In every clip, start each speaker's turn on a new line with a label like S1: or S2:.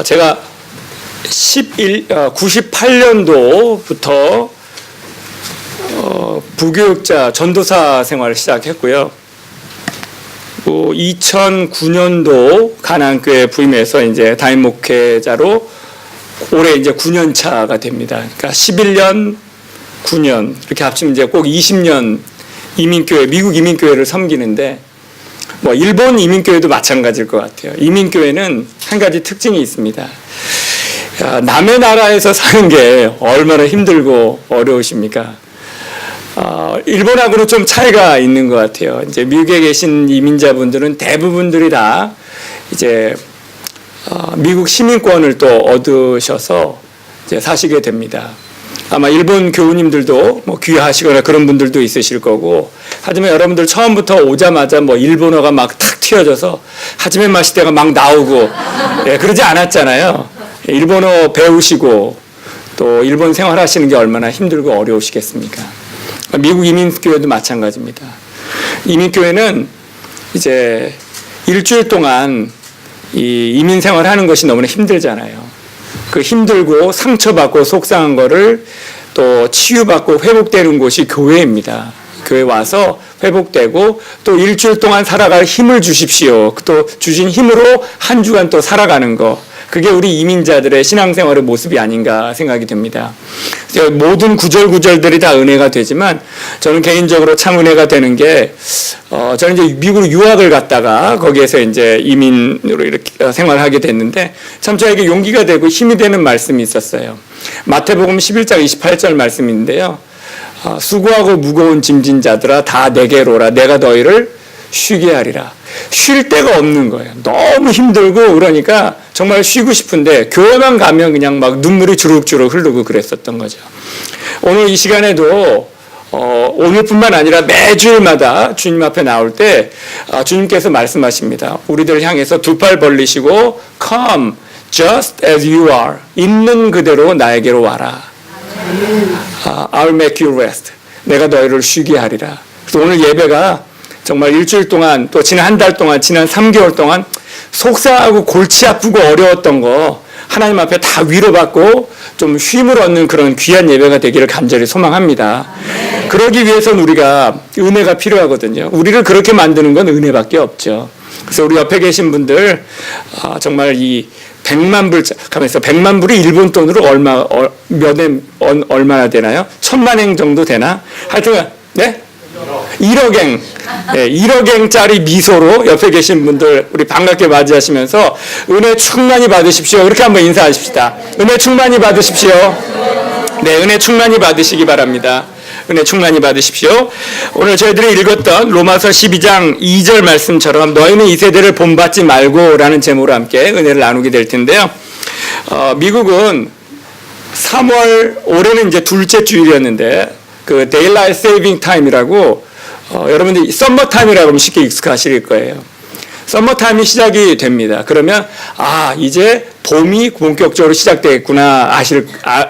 S1: 제가 98년도부터 부교육자 전도사 생활을 시작했고요. 2009년도 가나안교회 부임해서 이제 담임 목회자로 올해 이제 9년 차가 됩니다. 그러니까 11년, 9년 이렇게 합치면 이제 꼭 20년 이민교회, 미국 이민교회를 섬기는데 일본 이민교회도 마찬가지일 것 같아요. 이민교회는 한 가지 특징이 있습니다. 남의 나라에서 사는 게 얼마나 힘들고 어려우십니까? 일본하고는 좀 차이가 있는 것 같아요. 이제 미국에 계신 이민자분들은 대부분들이 다 이제 미국 시민권을 또 얻으셔서 이제 사시게 됩니다. 아마 일본 교우님들도 귀화하시거나 그런 분들도 있으실 거고, 하지만 여러분들 처음부터 오자마자 일본어가 막 탁 튀어져서 하지메 마시테가 막 나오고 그러지 않았잖아요. 일본어 배우시고 또 일본 생활하시는 게 얼마나 힘들고 어려우시겠습니까? 미국 이민교회도 마찬가지입니다. 이민교회는 이제 일주일 동안 이 이민 생활하는 것이 너무나 힘들잖아요. 그 힘들고 상처받고 속상한 거를 또 치유받고 회복되는 곳이 교회입니다. 교회 와서 회복되고 또 일주일 동안 살아갈 힘을 주십시오. 또 주신 힘으로 한 주간 또 살아가는 거. 그게 우리 이민자들의 신앙생활의 모습이 아닌가 생각이 듭니다. 모든 구절구절들이 다 은혜가 되지만 저는 개인적으로 참 은혜가 되는 게 저는 이제 미국으로 유학을 갔다가 거기에서 이제 이민으로 이렇게 생활하게 됐는데 참 저에게 용기가 되고 힘이 되는 말씀이 있었어요. 마태복음 11장 28절 말씀인데요. 수고하고 무거운 짐진 자들아 다 내게로 오라. 내가 너희를 쉬게 하리라. 쉴 데가 없는 거예요. 너무 힘들고 그러니까 정말 쉬고 싶은데 교회만 가면 그냥 막 눈물이 주룩주룩 흐르고 그랬었던 거죠. 오늘 이 시간에도 오늘뿐만 아니라 매주일마다 주님 앞에 나올 때 주님께서 말씀하십니다. 우리들 향해서 두 팔 벌리시고 Come just as you are. 있는 그대로 나에게로 와라. I'll make you rest. 내가 너희를 쉬게 하리라. 그래서 오늘 예배가 정말 일주일 동안 또 지난 한 달 동안 지난 3개월 동안 속상하고 골치 아프고 어려웠던 거 하나님 앞에 다 위로받고 좀 쉼을 얻는 그런 귀한 예배가 되기를 간절히 소망합니다. 그러기 위해서는 우리가 은혜가 필요하거든요. 우리를 그렇게 만드는 건 은혜밖에 없죠. 그래서 우리 옆에 계신 분들 정말 이 100만 불, 가만있어. 100만 불이 일본 돈으로 얼마나 되나요? 1000만엔 정도 되나? 하여튼, 네? 1억엔. 1억엔짜리 미소로 옆에 계신 분들 우리 반갑게 맞이하시면서 은혜 충만히 받으십시오. 그렇게 한번 인사하십시다. 은혜 충만히 받으십시오. 네, 은혜 충만히 받으시기 바랍니다. 은혜 충만히 받으십시오. 오늘 저희들이 읽었던 로마서 12장 2절 말씀처럼 너희는 이 세대를 본받지 말고 라는 제목으로 함께 은혜를 나누게 될 텐데요. 미국은 3월, 올해는 이제 둘째 주일이었는데 그 Daylight Saving Time이라고 여러분들이 썸머타임이라고 하면 쉽게 익숙하실 거예요. 썸머타임이 시작이 됩니다. 그러면 이제 봄이 본격적으로 시작되겠구나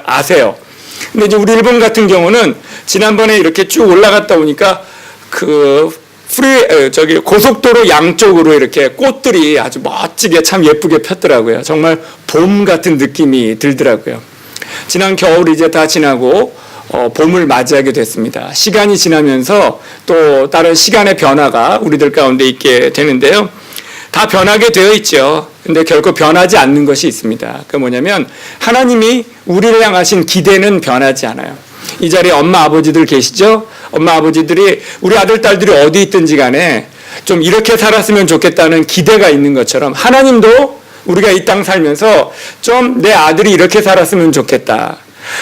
S1: 아세요. 근데 이제 우리 일본 같은 경우는 지난번에 이렇게 쭉 올라갔다 오니까 고속도로 양쪽으로 이렇게 꽃들이 아주 멋지게 참 예쁘게 폈더라고요. 정말 봄 같은 느낌이 들더라고요. 지난 겨울 이제 다 지나고 봄을 맞이하게 됐습니다. 시간이 지나면서 또 다른 시간의 변화가 우리들 가운데 있게 되는데요. 다 변하게 되어 있죠. 근데 결코 변하지 않는 것이 있습니다. 그게 뭐냐면 하나님이 우리를 향하신 기대는 변하지 않아요. 이 자리에 엄마 아버지들 계시죠? 엄마 아버지들이 우리 아들 딸들이 어디 있든지 간에 좀 이렇게 살았으면 좋겠다는 기대가 있는 것처럼 하나님도 우리가 이 땅 살면서 좀 내 아들이 이렇게 살았으면 좋겠다.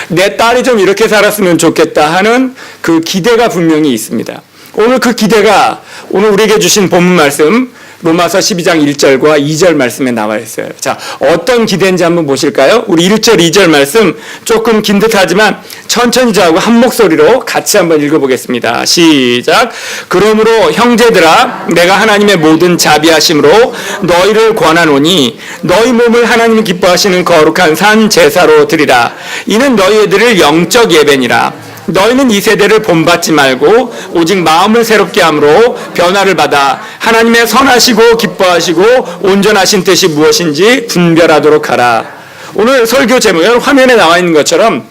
S1: 내 딸이 좀 이렇게 살았으면 좋겠다 하는 그 기대가 분명히 있습니다. 오늘 그 기대가 오늘 우리에게 주신 본문 말씀 로마서 12장 1절과 2절 말씀에 나와 있어요. 자, 어떤 기대인지 한번 보실까요? 우리 1절, 2절 말씀 조금 긴 듯하지만 천천히 저하고 한 목소리로 같이 한번 읽어보겠습니다. 시작. 그러므로 형제들아 내가 하나님의 모든 자비하심으로 너희를 권하노니 너희 몸을 하나님이 기뻐하시는 거룩한 산 제사로 드리라. 이는 너희들을 영적 예배니라. 너희는 이 세대를 본받지 말고 오직 마음을 새롭게 함으로 변화를 받아 하나님의 선하시고 기뻐하시고 온전하신 뜻이 무엇인지 분별하도록 하라. 오늘 설교 제목은 화면에 나와 있는 것처럼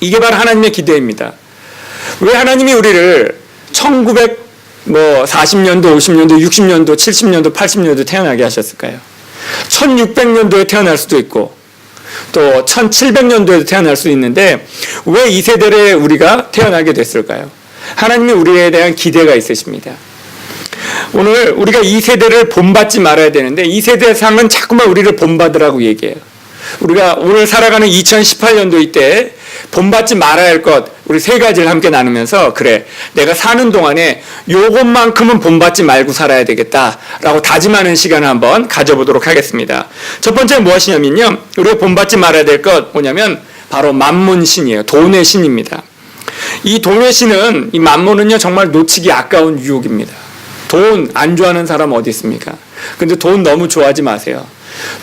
S1: 이게 바로 하나님의 기대입니다. 왜 하나님이 우리를 1940년도, 50년도, 60년도, 70년도, 80년도 태어나게 하셨을까요? 1600년도에 태어날 수도 있고 또 1700년도에도 태어날 수 있는데 왜 이 세대에 우리가 태어나게 됐을까요? 하나님이 우리에 대한 기대가 있으십니다. 오늘 우리가 이 세대를 본받지 말아야 되는데 이 세대상은 자꾸만 우리를 본받으라고 얘기해요. 우리가 오늘 살아가는 2018년도 이때 본받지 말아야 할 것 우리 세 가지를 함께 나누면서 그래 내가 사는 동안에 요것만큼은 본받지 말고 살아야 되겠다라고 다짐하는 시간을 한번 가져보도록 하겠습니다. 첫 번째 무엇이냐면요, 우리가 본받지 말아야 될 것 뭐냐면 바로 만몬신이에요. 돈의 신입니다. 이 돈의 신은, 이 만몬은요 정말 놓치기 아까운 유혹입니다. 돈 안 좋아하는 사람 어디 있습니까? 근데 돈 너무 좋아하지 마세요.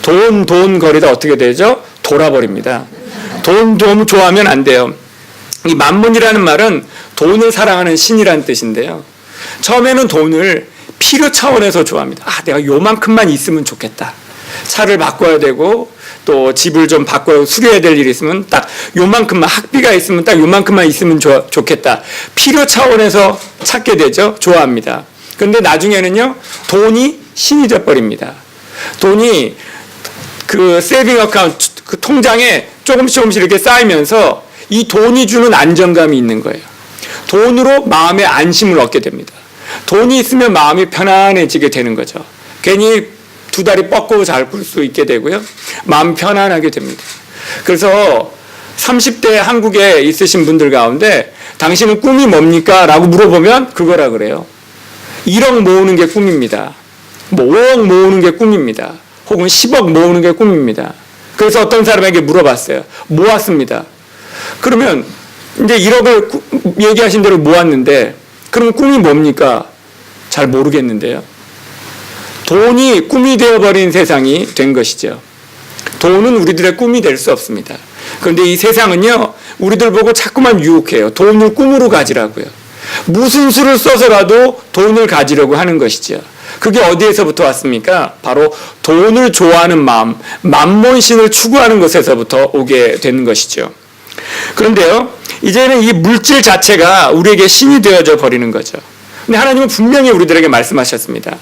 S1: 돈 거리다 어떻게 되죠? 돌아버립니다. 돈 너무 좋아하면 안 돼요. 이 만몬이라는 말은 돈을 사랑하는 신이라는 뜻인데요. 처음에는 돈을 필요 차원에서 좋아합니다. 내가 요만큼만 있으면 좋겠다. 차를 바꿔야 되고 또 집을 좀 바꿔야 수리해야 될 일이 있으면 딱 요만큼만, 학비가 있으면 딱 요만큼만 있으면 좋겠다. 필요 차원에서 찾게 되죠. 좋아합니다. 그런데 나중에는요, 돈이 신이 되어버립니다. 돈이 그 세이빙 어카운트, 그 통장에 조금씩 이렇게 쌓이면서 이 돈이 주는 안정감이 있는 거예요. 돈으로 마음의 안심을 얻게 됩니다. 돈이 있으면 마음이 편안해지게 되는 거죠. 괜히 두 다리 뻗고 잘 굴 수 있게 되고요. 마음 편안하게 됩니다. 그래서 30대 한국에 있으신 분들 가운데 당신은 꿈이 뭡니까? 라고 물어보면 그거라 그래요. 1억 모으는 게 꿈입니다. 5억 모으는 게 꿈입니다. 혹은 10억 모으는 게 꿈입니다. 그래서 어떤 사람에게 물어봤어요. 모았습니다. 그러면 이제 1억을 얘기하신 대로 모았는데 그럼 꿈이 뭡니까? 잘 모르겠는데요. 돈이 꿈이 되어버린 세상이 된 것이죠. 돈은 우리들의 꿈이 될 수 없습니다. 그런데 이 세상은요, 우리들 보고 자꾸만 유혹해요. 돈을 꿈으로 가지라고요. 무슨 수를 써서라도 돈을 가지려고 하는 것이죠. 그게 어디에서부터 왔습니까? 바로 돈을 좋아하는 마음, 만몬신을 추구하는 것에서부터 오게 되는 것이죠. 그런데요, 이제는 이 물질 자체가 우리에게 신이 되어져 버리는 거죠. 근데 하나님은 분명히 우리들에게 말씀하셨습니다.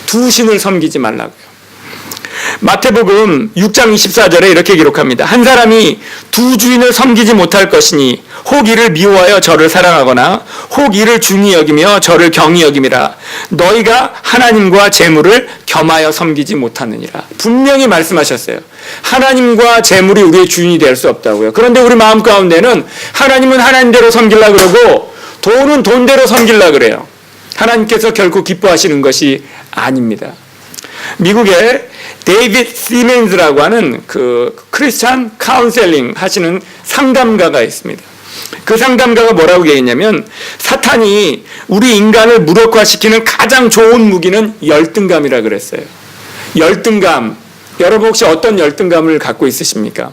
S1: 두 신을 섬기지 말라고요. 마태복음 6장 24절에 이렇게 기록합니다. 한 사람이 두 주인을 섬기지 못할 것이니 혹 이를 미워하여 저를 사랑하거나 혹 이를 중히 여기며 저를 경히 여김이라. 너희가 하나님과 재물을 겸하여 섬기지 못하느니라. 분명히 말씀하셨어요. 하나님과 재물이 우리의 주인이 될 수 없다고요. 그런데 우리 마음 가운데는 하나님은 하나님대로 섬기려고 그러고 돈은 돈대로 섬기려고 그래요. 하나님께서 결코 기뻐하시는 것이 아닙니다. 미국의 데이빗 시멘즈라고 하는 그 크리스찬 카운셀링 하시는 상담가가 있습니다. 그 상담가가 뭐라고 얘기했냐면 사탄이 우리 인간을 무력화시키는 가장 좋은 무기는 열등감이라 그랬어요. 열등감. 여러분 혹시 어떤 열등감을 갖고 있으십니까?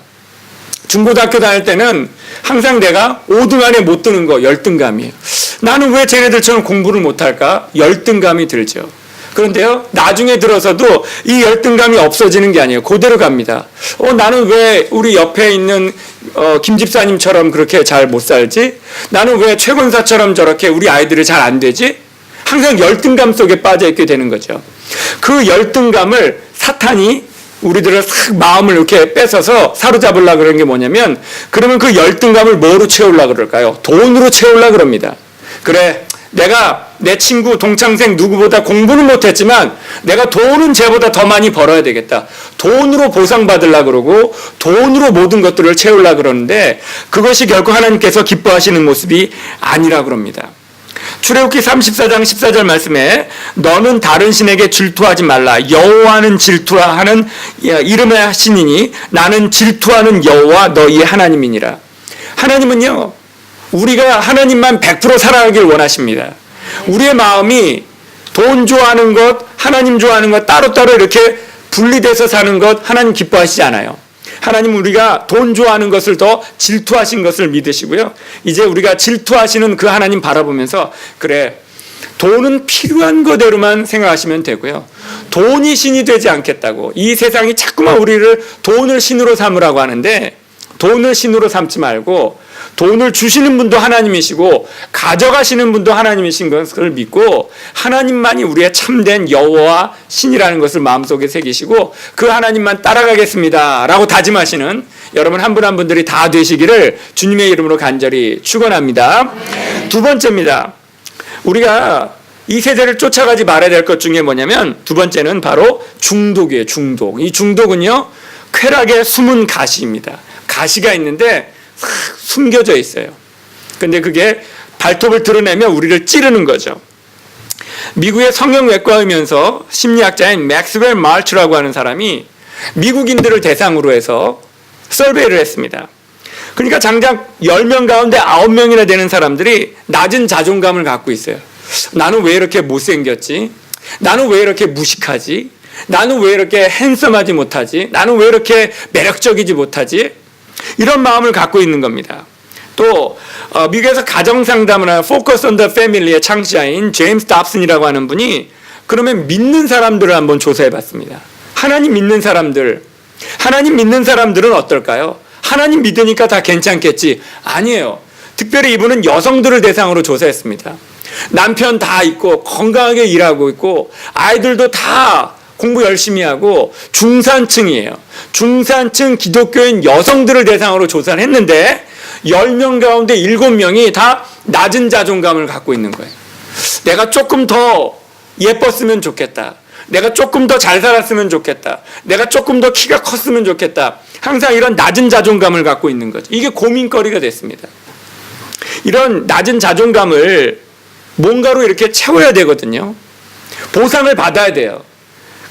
S1: 중고등학교 다닐 때는 항상 내가 5등 안에 못 드는 거 열등감이에요. 나는 왜 쟤네들처럼 공부를 못할까? 열등감이 들죠. 그런데요, 나중에 들어서도 이 열등감이 없어지는 게 아니에요. 그대로 갑니다. 나는 왜 우리 옆에 있는 김 집사님처럼 그렇게 잘 못 살지? 나는 왜 최 권사처럼 저렇게 우리 아이들이 잘 안 되지? 항상 열등감 속에 빠져 있게 되는 거죠. 그 열등감을 사탄이 우리들을 싹 마음을 이렇게 뺏어서 사로잡으려고 그런 게 뭐냐면, 그러면 그 열등감을 뭐로 채우려고 그럴까요? 돈으로 채우려고 그럽니다. 그래, 내가 내 친구 동창생 누구보다 공부는 못했지만 내가 돈은 쟤보다 더 많이 벌어야 되겠다. 돈으로 보상받으려고 그러고 돈으로 모든 것들을 채우려고 그러는데 그것이 결코 하나님께서 기뻐하시는 모습이 아니라 그럽니다. 출애굽기 34장 14절 말씀에 너는 다른 신에게 질투하지 말라. 여호와는 질투하는 이름의 신이니 나는 질투하는 여호와 너희의 하나님이니라. 하나님은요, 우리가 하나님만 100% 사랑하길 원하십니다. 우리의 마음이 돈 좋아하는 것, 하나님 좋아하는 것 따로따로 이렇게 분리돼서 사는 것 하나님 기뻐하시지 않아요. 하나님 우리가 돈 좋아하는 것을 더 질투하신 것을 믿으시고요. 이제 우리가 질투하시는 그 하나님 바라보면서 그래, 돈은 필요한 거대로만 생각하시면 되고요. 돈이 신이 되지 않겠다고. 이 세상이 자꾸만 우리를 돈을 신으로 삼으라고 하는데 돈을 신으로 삼지 말고 돈을 주시는 분도 하나님이시고 가져가시는 분도 하나님이신 것을 믿고 하나님만이 우리의 참된 여호와 신이라는 것을 마음속에 새기시고 그 하나님만 따라가겠습니다 라고 다짐하시는 여러분 한 분 한 분들이 다 되시기를 주님의 이름으로 간절히 축원합니다. 두 번째입니다. 우리가 이 세대를 쫓아가지 말아야 될 것 중에 뭐냐면 두 번째는 바로 중독이에요. 중독. 이 중독은요, 쾌락의 숨은 가시입니다. 가시가 있는데 숨겨져 있어요. 근데 그게 발톱을 드러내면 우리를 찌르는 거죠. 미국의 성형외과이면서 심리학자인 맥스웰 마르츠라고 하는 사람이 미국인들을 대상으로 해서 서베이를 했습니다. 그러니까 장작 10명 가운데 9명이나 되는 사람들이 낮은 자존감을 갖고 있어요. 나는 왜 이렇게 못생겼지? 나는 왜 이렇게 무식하지? 나는 왜 이렇게 핸섬하지 못하지? 나는 왜 이렇게 매력적이지 못하지? 이런 마음을 갖고 있는 겁니다. 또 미국에서 가정상담을 하는 Focus on the Family의 창시자인 제임스 답슨이라고 하는 분이 그러면 믿는 사람들을 한번 조사해 봤습니다. 하나님 믿는 사람들은 어떨까요? 하나님 믿으니까 다 괜찮겠지. 아니에요. 특별히 이분은 여성들을 대상으로 조사했습니다. 남편 다 있고 건강하게 일하고 있고 아이들도 다 공부 열심히 하고 중산층이에요. 중산층 기독교인 여성들을 대상으로 조사를 했는데 10명 가운데 7명이 다 낮은 자존감을 갖고 있는 거예요. 내가 조금 더 예뻤으면 좋겠다. 내가 조금 더 잘 살았으면 좋겠다. 내가 조금 더 키가 컸으면 좋겠다. 항상 이런 낮은 자존감을 갖고 있는 거죠. 이게 고민거리가 됐습니다. 이런 낮은 자존감을 뭔가로 이렇게 채워야 되거든요. 보상을 받아야 돼요.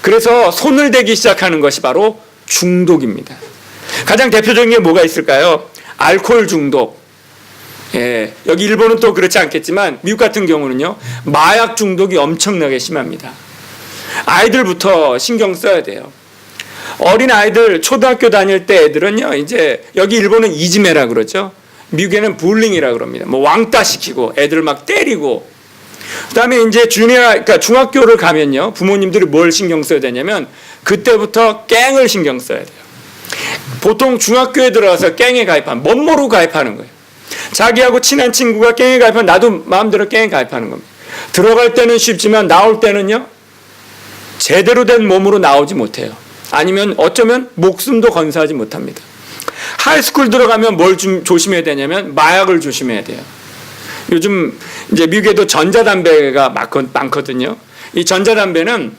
S1: 그래서 손을 대기 시작하는 것이 바로 중독입니다. 가장 대표적인 게 뭐가 있을까요? 알코올 중독. 예, 여기 일본은 또 그렇지 않겠지만 미국 같은 경우는요, 마약 중독이 엄청나게 심합니다. 아이들부터 신경 써야 돼요. 어린 아이들 초등학교 다닐 때 애들은요, 이제 여기 일본은 이지메라 그러죠. 미국에는 불링이라 그럽니다. 뭐 왕따 시키고 애들 막 때리고. 그다음에 이제 그러니까 중학교를 가면요, 부모님들이 뭘 신경 써야 되냐면 그때부터 갱을 신경 써야 돼요. 보통 중학교에 들어가서 갱에 가입하면 멋모르고 가입하는 거예요. 자기하고 친한 친구가 갱에 가입하면 나도 마음대로 갱에 가입하는 겁니다. 들어갈 때는 쉽지만 나올 때는요, 제대로 된 몸으로 나오지 못해요. 아니면 어쩌면 목숨도 건사하지 못합니다. 하이스쿨 들어가면 뭘 좀 조심해야 되냐면 마약을 조심해야 돼요. 요즘 이제 미국에도 전자담배가 많거든요. 이 전자담배는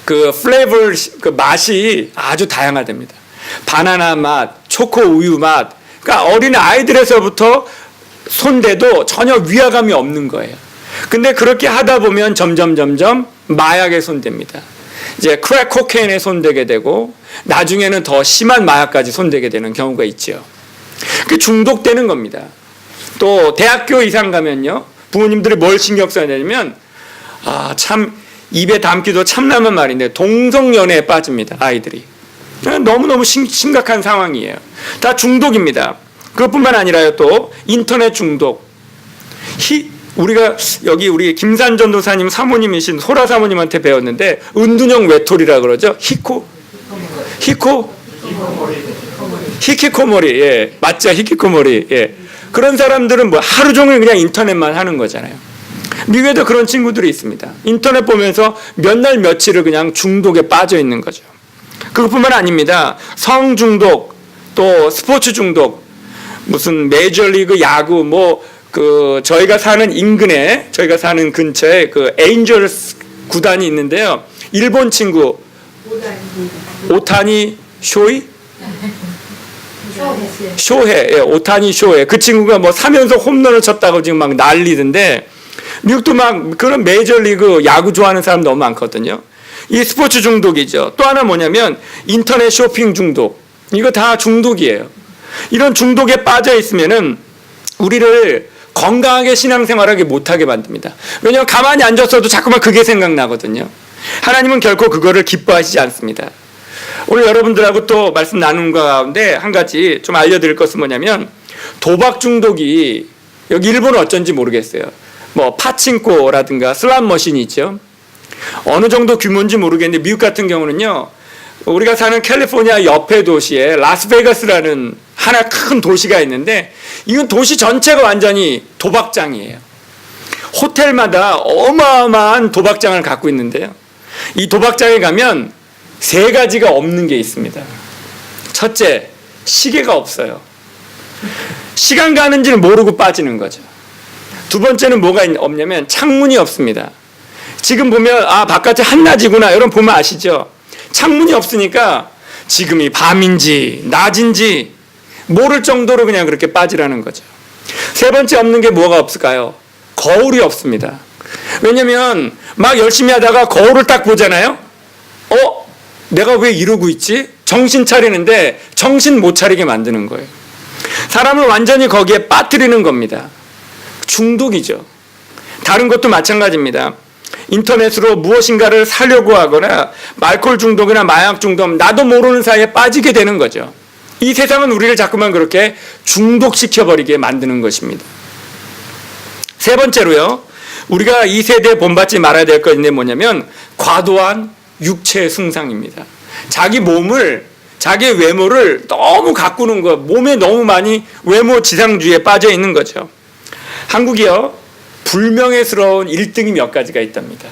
S1: 그 플레이버, 그 맛이 아주 다양하답니다. 바나나 맛, 초코 우유 맛. 그러니까 어린 아이들에서부터 손대도 전혀 위화감이 없는 거예요. 근데 그렇게 하다 보면 점점 마약에 손댑니다. 이제 크랙 코케인에 손대게 되고 나중에는 더 심한 마약까지 손대게 되는 경우가 있죠. 그 중독되는 겁니다. 또 대학교 이상 가면요, 부모님들이 뭘 신경 써야 되냐면 참 입에 담기도 참나만 말인데 동성연애에 빠집니다. 아이들이. 너무너무 심각한 상황이에요. 다 중독입니다. 그것뿐만 아니라요, 또 인터넷 중독. 우리가 여기 우리 김산 전도사님 사모님이신 소라 사모님한테 배웠는데 은둔형 외톨이라 그러죠. 히키코모리. 예, 맞죠. 히키코모리. 예. 그런 사람들은 뭐 하루 종일 그냥 인터넷만 하는 거잖아요. 미국에도 그런 친구들이 있습니다. 인터넷 보면서 몇 날 며칠을 그냥 중독에 빠져 있는 거죠. 그것뿐만 아닙니다. 성 중독, 또 스포츠 중독, 무슨 메이저리그 야구, 저희가 사는 인근에, 저희가 사는 근처에 그 에인절스 구단이 있는데요. 일본 친구 오타니 쇼헤, 예, 오타니 쇼헤. 그 친구가 뭐 3연속 홈런을 쳤다고 지금 막 난리던데, 미국도 막 그런 메이저리그 야구 좋아하는 사람 너무 많거든요. 이 스포츠 중독이죠. 또 하나 뭐냐면 인터넷 쇼핑 중독. 이거 다 중독이에요. 이런 중독에 빠져 있으면은 우리를 건강하게 신앙생활하게 못하게 만듭니다. 왜냐하면 가만히 앉았어도 자꾸만 그게 생각나거든요. 하나님은 결코 그거를 기뻐하시지 않습니다. 오늘 여러분들하고 또 말씀 나누는 가운데 한 가지 좀 알려드릴 것은 뭐냐면, 도박 중독이 여기 일본은 어쩐지 모르겠어요. 뭐 파친코라든가 슬롯 머신이 있죠. 어느 정도 규모인지 모르겠는데 미국 같은 경우는요, 우리가 사는 캘리포니아 옆에 도시에 라스베가스라는 하나 큰 도시가 있는데, 이건 도시 전체가 완전히 도박장이에요. 호텔마다 어마어마한 도박장을 갖고 있는데요, 이 도박장에 가면 세 가지가 없는 게 있습니다. 첫째, 시계가 없어요. 시간 가는지를 모르고 빠지는 거죠. 두 번째는 뭐가 없냐면 창문이 없습니다. 지금 보면 바깥에 한낮이구나 여러분 보면 아시죠? 창문이 없으니까 지금이 밤인지 낮인지 모를 정도로 그냥 그렇게 빠지라는 거죠. 세 번째 없는 게 뭐가 없을까요? 거울이 없습니다. 왜냐면 막 열심히 하다가 거울을 딱 보잖아요. 내가 왜 이러고 있지? 정신 차리는데 정신 못 차리게 만드는 거예요. 사람을 완전히 거기에 빠뜨리는 겁니다. 중독이죠. 다른 것도 마찬가지입니다. 인터넷으로 무엇인가를 사려고 하거나 알코올 중독이나 마약 중독, 나도 모르는 사이에 빠지게 되는 거죠. 이 세상은 우리를 자꾸만 그렇게 중독시켜버리게 만드는 것입니다. 세 번째로요, 우리가 이 세대에 본받지 말아야 될 것은 뭐냐면 과도한 육체 승상입니다. 자기 몸을, 자기의 외모를 너무 가꾸는 것, 몸에 너무 많이 외모 지상주의에 빠져 있는 거죠. 한국이요, 불명예스러운 1등이 몇 가지가 있답니다.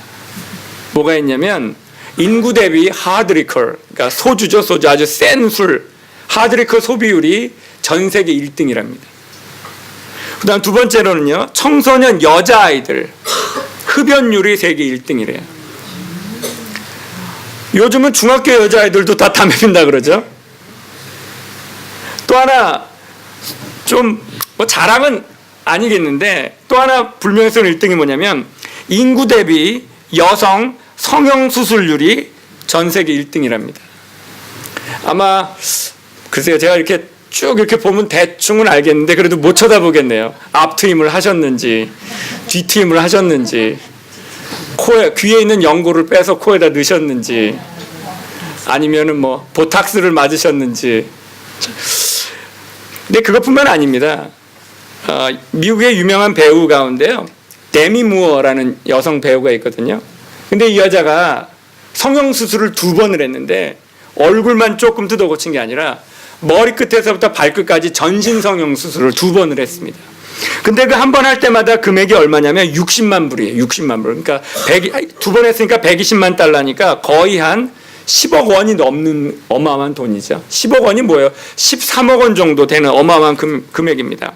S1: 뭐가 있냐면 인구 대비 하드리커, 그러니까 소주죠, 소주, 아주 센 술, 하드리커 소비율이 전 세계 1등이랍니다. 그 다음 두 번째로는요, 청소년 여자아이들 흡연율이 세계 1등이래요. 요즘은 중학교 여자아이들도 다 담배 핀다 그러죠. 또 하나 좀 뭐 자랑은 아니겠는데, 또 하나 불명예스러운 1등이 뭐냐면 인구 대비 여성 성형수술률이 전 세계 1등이랍니다. 아마 글쎄요, 제가 이렇게 쭉 이렇게 보면 대충은 알겠는데 그래도 못 쳐다보겠네요. 앞트임을 하셨는지 뒤트임을 하셨는지, 귀에 있는 연고를 빼서 코에다 넣으셨는지, 아니면은 뭐 보탁스를 맞으셨는지. 근데 그것뿐만 아닙니다. 미국의 유명한 배우 가운데요, 데미 무어라는 여성 배우가 있거든요. 근데 이 여자가 성형수술을 2번을 했는데 얼굴만 조금 뜯어 고친 게 아니라 머리끝에서부터 발끝까지 전신 성형수술을 2번을 했습니다. 근데 그 한 번 할 때마다 금액이 얼마냐면 60만 불이에요. 60만 불. 그러니까 2번 했으니까 120만 달러니까 거의 한 10억 원이 넘는 어마어마한 돈이죠. 10억 원이 뭐예요? 13억 원 정도 되는 어마어마한 금액입니다.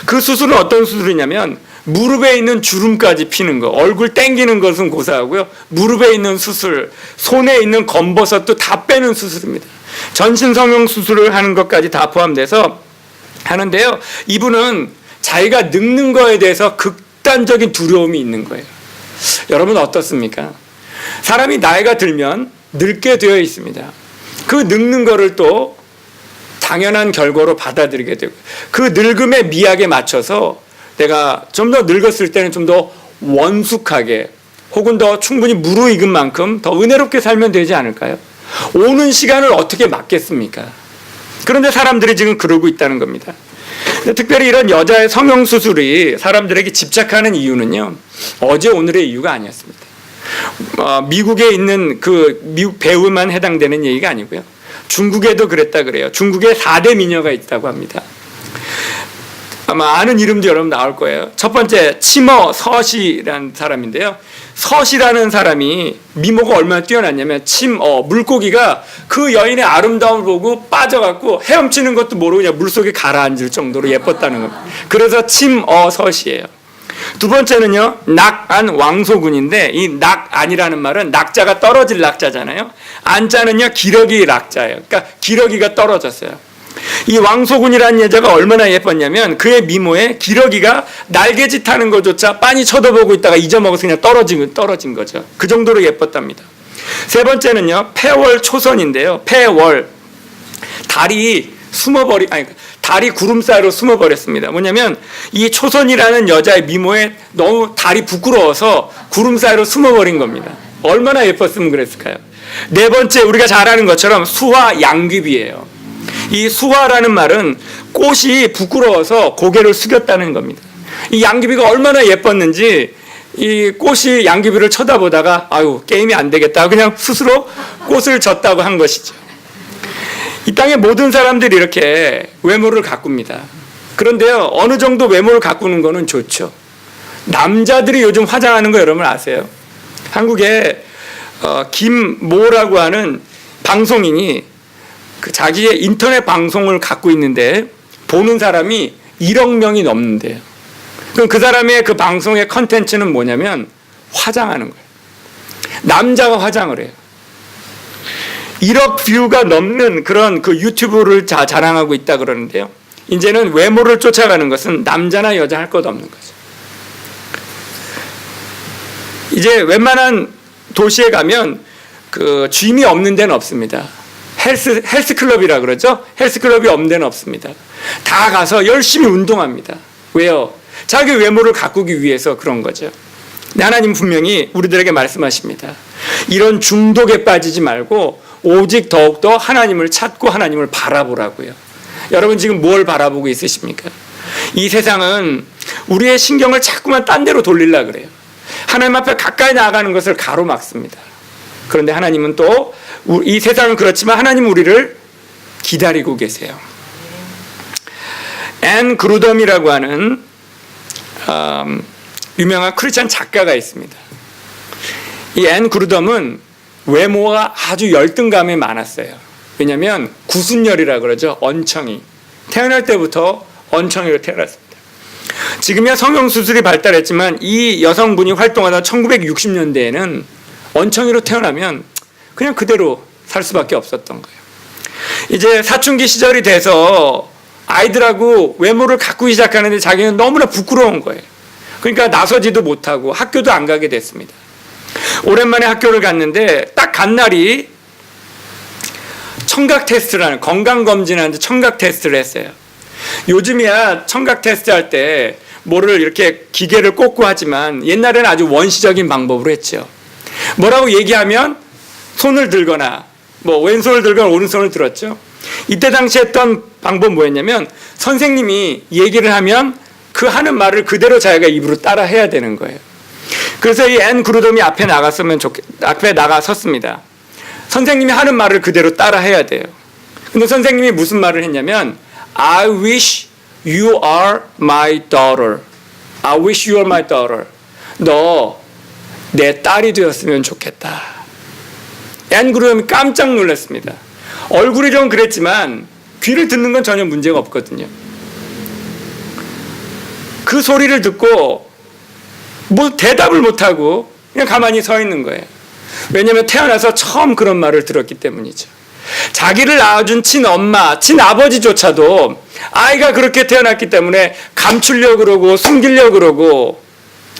S1: 그 수술은 어떤 수술이냐면 무릎에 있는 주름까지 피는 거, 얼굴 땡기는 것은 고사하고요, 무릎에 있는 수술, 손에 있는 검버섯도 다 빼는 수술입니다. 전신 성형 수술을 하는 것까지 다 포함돼서 하는데요, 이분은 자기가 늙는 거에 대해서 극단적인 두려움이 있는 거예요. 여러분 어떻습니까? 사람이 나이가 들면 늙게 되어 있습니다. 그 늙는 거를 또 당연한 결과로 받아들이게 되고, 그 늙음의 미학에 맞춰서 내가 좀 더 늙었을 때는 좀 더 원숙하게, 혹은 더 충분히 무르익은 만큼 더 은혜롭게 살면 되지 않을까요? 오는 시간을 어떻게 막겠습니까? 그런데 사람들이 지금 그러고 있다는 겁니다. 특별히 이런 여자의 성형수술이 사람들에게 집착하는 이유는요, 어제 오늘의 이유가 아니었습니다. 미국에 있는 그 미국 배우만 해당되는 얘기가 아니고요, 중국에도 그랬다 그래요. 중국에 4대 미녀가 있다고 합니다. 아마 아는 이름도 여러분 나올 거예요. 첫 번째, 치머 서시라는 사람인데요. 서시라는 사람이 미모가 얼마나 뛰어났냐면, 물고기가 그 여인의 아름다움을 보고 빠져갖고 헤엄치는 것도 모르고 그냥 물속에 가라앉을 정도로 예뻤다는 겁니다. 그래서 서시예요. 두 번째는요, 낙안 왕소군인데, 이 낙안이라는 말은 낙자가 떨어질 낙자잖아요. 안자는요, 기러기 낙자예요. 그러니까 기러기가 떨어졌어요. 이 왕소군이라는 여자가 얼마나 예뻤냐면, 그의 미모에 기러기가 날개짓 하는 것조차 빤히 쳐다보고 있다가 잊어먹어서 그냥 떨어진 거죠. 그 정도로 예뻤답니다. 세 번째는요, 폐월 초선인데요. 폐월, 다리 구름 사이로 숨어버렸습니다. 뭐냐면 이 초선이라는 여자의 미모에 너무 다리 부끄러워서 구름 사이로 숨어버린 겁니다. 얼마나 예뻤으면 그랬을까요? 네 번째, 우리가 잘 아는 것처럼 수화 양귀비예요. 이 수화라는 말은 꽃이 부끄러워서 고개를 숙였다는 겁니다. 이 양귀비가 얼마나 예뻤는지 이 꽃이 양귀비를 쳐다보다가 아유 게임이 안 되겠다 그냥 스스로 꽃을 졌다고 한 것이죠. 이 땅의 모든 사람들이 이렇게 외모를 가꿉니다. 그런데요, 어느 정도 외모를 가꾸는 거는 좋죠. 남자들이 요즘 화장하는 거 여러분 아세요? 한국에 김모라고 하는 방송인이 그 자기의 인터넷 방송을 갖고 있는데 보는 사람이 1억 명이 넘는데요. 그럼 그 사람의 그 방송의 컨텐츠는 뭐냐면 화장하는 거예요. 남자가 화장을 해요. 1억 뷰가 넘는 그런 그 유튜브를 자랑하고 있다 그러는데요. 이제는 외모를 쫓아가는 것은 남자나 여자 할 것 없는 거죠. 이제 웬만한 도시에 가면 그 짐이 없는 데는 없습니다. 헬스클럽이라 그러죠. 헬스클럽이 없는 데는 없습니다. 다 가서 열심히 운동합니다. 왜요? 자기 외모를 가꾸기 위해서 그런 거죠. 하나님 분명히 우리들에게 말씀하십니다. 이런 중독에 빠지지 말고 오직 더욱더 하나님을 찾고 하나님을 바라보라고요. 여러분 지금 뭘 바라보고 있으십니까? 이 세상은 우리의 신경을 자꾸만 딴 데로 돌리려고 그래요. 하나님 앞에 가까이 나아가는 것을 가로막습니다. 그런데 하나님은 또 이 세상은 그렇지만 하나님은 우리를 기다리고 계세요. 앤 그루덤이라고 하는 유명한 크리스찬 작가가 있습니다. 이 앤 그루덤은 외모가 아주 열등감이 많았어요. 왜냐하면 구순열이라 그러죠. 언청이. 태어날 때부터 언청이로 태어났습니다. 지금이야 성형수술이 발달했지만 이 여성분이 활동하던 1960년대에는 언청이로 태어나면 그냥 그대로 살 수밖에 없었던 거예요. 이제 사춘기 시절이 돼서 아이들하고 외모를 가꾸기 시작하는데 자기는 너무나 부끄러운 거예요. 그러니까 나서지도 못하고 학교도 안 가게 됐습니다. 오랜만에 학교를 갔는데 딱 간 날이 청각 테스트라는 건강검진하는데 청각 테스트를 했어요. 요즘이야 청각 테스트 할 때 뭐를 이렇게 기계를 꽂고 하지만 옛날에는 아주 원시적인 방법으로 했죠. 뭐라고 얘기하면 손을 들거나 뭐 왼손을 들거나 오른손을 들었죠. 이때 당시 했던 방법 뭐였냐면 선생님이 얘기를 하면 그 하는 말을 그대로 자기가 입으로 따라 해야 되는 거예요. 그래서 이 앤 그루덤이 앞에 나가섰습니다. 선생님이 하는 말을 그대로 따라 해야 돼요. 근데 선생님이 무슨 말을 했냐면 I wish you are my daughter. I wish you are my daughter. 너 내 딸이 되었으면 좋겠다. 앤 그루덤이 깜짝 놀랐습니다. 얼굴이 좀 그랬지만 귀를 듣는 건 전혀 문제가 없거든요. 그 소리를 듣고 뭐 대답을 못하고 그냥 가만히 서 있는 거예요. 왜냐하면 태어나서 처음 그런 말을 들었기 때문이죠. 자기를 낳아준 친엄마, 친아버지조차도 아이가 그렇게 태어났기 때문에 감추려고 그러고 숨기려고 그러고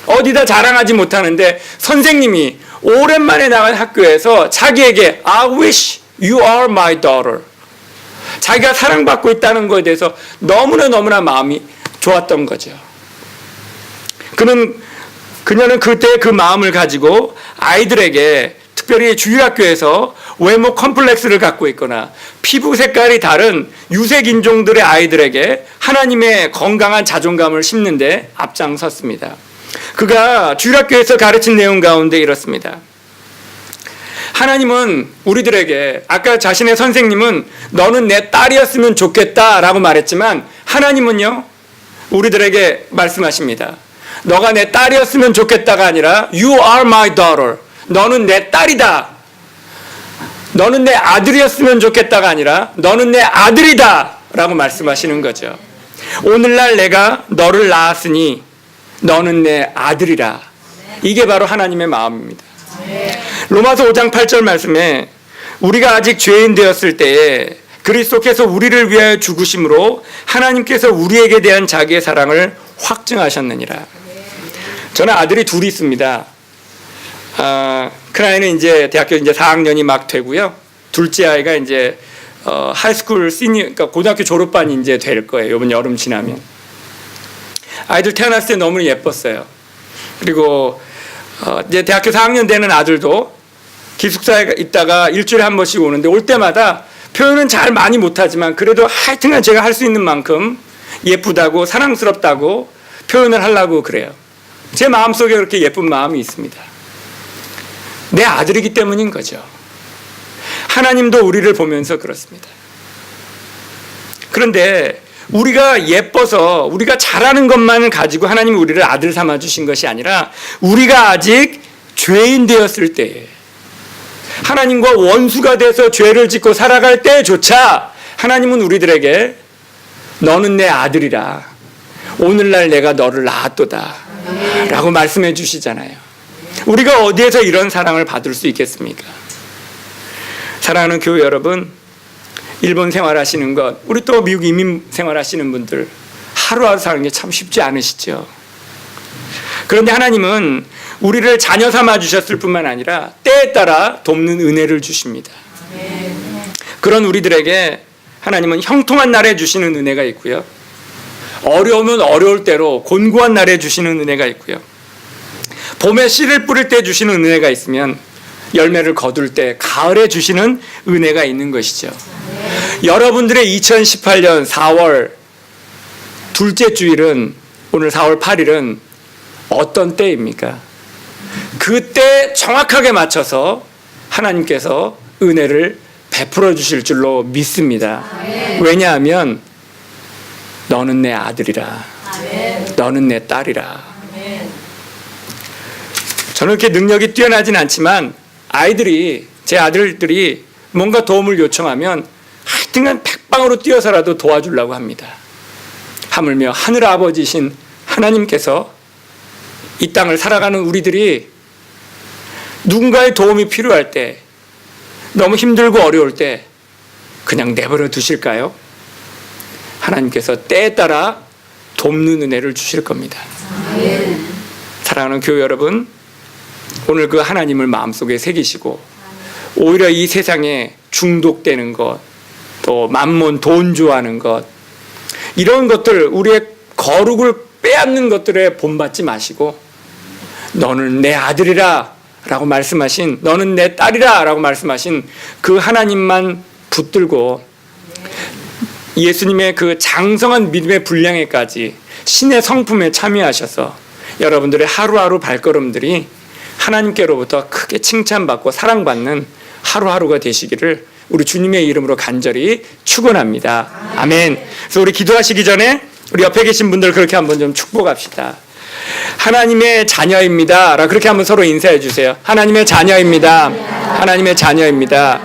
S1: 어디다 자랑하지 못하는데 선생님이 오랜만에 나간 학교에서 자기에게 I wish you are my daughter. 자기가 사랑받고 있다는 것에 대해서 너무나 마음이 좋았던 거죠. 그녀는 그때 그 마음을 가지고 아이들에게 특별히 주일학교에서 외모 컴플렉스를 갖고 있거나 피부 색깔이 다른 유색 인종들의 아이들에게 하나님의 건강한 자존감을 심는데 앞장섰습니다. 그가 주일학교에서 가르친 내용 가운데 이렇습니다. 하나님은 우리들에게 아까 자신의 선생님은 너는 내 딸이었으면 좋겠다라고 말했지만 하나님은요 우리들에게 말씀하십니다. 너가 내 딸이었으면 좋겠다가 아니라 You are my daughter. 너는 내 딸이다. 너는 내 아들이었으면 좋겠다가 아니라 너는 내 아들이다 라고 말씀하시는 거죠. 오늘날 내가 너를 낳았으니 너는 내 아들이라. 이게 바로 하나님의 마음입니다. 로마서 5장 8절 말씀에 우리가 아직 죄인 되었을 때에 그리스도께서 우리를 위하여 죽으심으로 하나님께서 우리에게 대한 자기의 사랑을 확증하셨느니라. 저는 아들이 둘이 있습니다. 큰 아이는 이제 대학교 이제 4학년이 막 되고요. 둘째 아이가 이제 하이스쿨 시니어, 그러니까 고등학교 졸업반이 이제 될 거예요. 이번 여름 지나면. 아이들 태어났을 때 너무 예뻤어요. 그리고 이제 대학교 4학년 되는 아들도 기숙사에 있다가 일주일에 한 번씩 오는데 올 때마다 표현은 잘 많이 못하지만 그래도 하여튼간 제가 할 수 있는 만큼 예쁘다고 사랑스럽다고 표현을 하려고 그래요. 제 마음속에 그렇게 예쁜 마음이 있습니다. 내 아들이기 때문인 거죠. 하나님도 우리를 보면서 그렇습니다. 그런데 우리가 예뻐서 우리가 잘하는 것만을 가지고 하나님이 우리를 아들 삼아 주신 것이 아니라 우리가 아직 죄인 되었을 때에 하나님과 원수가 돼서 죄를 짓고 살아갈 때조차 하나님은 우리들에게 너는 내 아들이라 오늘날 내가 너를 낳았도다 라고 말씀해 주시잖아요. 우리가 어디에서 이런 사랑을 받을 수 있겠습니까? 사랑하는 교회 여러분, 일본 생활하시는 것, 우리 또 미국 이민 생활하시는 분들 하루하루 사는 게 참 쉽지 않으시죠. 그런데 하나님은 우리를 자녀 삼아 주셨을 뿐만 아니라 때에 따라 돕는 은혜를 주십니다. 그런 우리들에게 하나님은 형통한 날에 주시는 은혜가 있고요. 어려우면 어려울 대로 곤고한 날에 주시는 은혜가 있고요. 봄에 씨를 뿌릴 때 주시는 은혜가 있으면 열매를 거둘 때 가을에 주시는 은혜가 있는 것이죠. 여러분들의 2018년 4월 둘째 주일은 오늘 4월 8일은 어떤 때입니까? 그때 정확하게 맞춰서 하나님께서 은혜를 베풀어 주실 줄로 믿습니다. 왜냐하면 너는 내 아들이라, 너는 내 딸이라. 저는 그렇게 능력이 뛰어나진 않지만 제 아들들이 뭔가 도움을 요청하면 하여튼간 백방으로 뛰어서라도 도와주려고 합니다. 하물며 하늘 아버지신 하나님께서 이 땅을 살아가는 우리들이 누군가의 도움이 필요할 때, 너무 힘들고 어려울 때 그냥 내버려 두실까요? 하나님께서 때에 따라 돕는 은혜를 주실 겁니다. 사랑하는 교회 여러분, 오늘 그 하나님을 마음속에 새기시고 오히려 이 세상에 중독되는 것, 또 만몬 돈 좋아하는 것, 이런 것들, 우리의 거룩을 빼앗는 것들에 본받지 마시고 너는 내 아들이라 라고 말씀하신, 너는 내 딸이라 라고 말씀하신 그 하나님만 붙들고 예수님의 그 장성한 믿음의 분량에까지 신의 성품에 참여하셔서 여러분들의 하루하루 발걸음들이 하나님께로부터 크게 칭찬받고 사랑받는 하루하루가 되시기를 우리 주님의 이름으로 간절히 축원합니다. 아멘. 그래서 우리 기도하시기 전에 우리 옆에 계신 분들 그렇게 한번 좀 축복합시다. 하나님의 자녀입니다. 라 그렇게 한번 서로 인사해 주세요. 하나님의 자녀입니다. 하나님의 자녀입니다.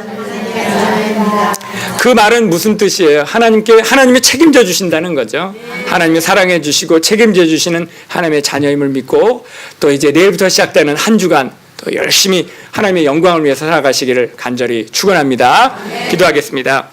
S1: 그 말은 무슨 뜻이에요? 하나님이 책임져 주신다는 거죠. 하나님이 사랑해 주시고 책임져 주시는 하나님의 자녀임을 믿고 또 이제 내일부터 시작되는 한 주간 또 열심히 하나님의 영광을 위해서 살아가시기를 간절히 축원합니다. 기도하겠습니다.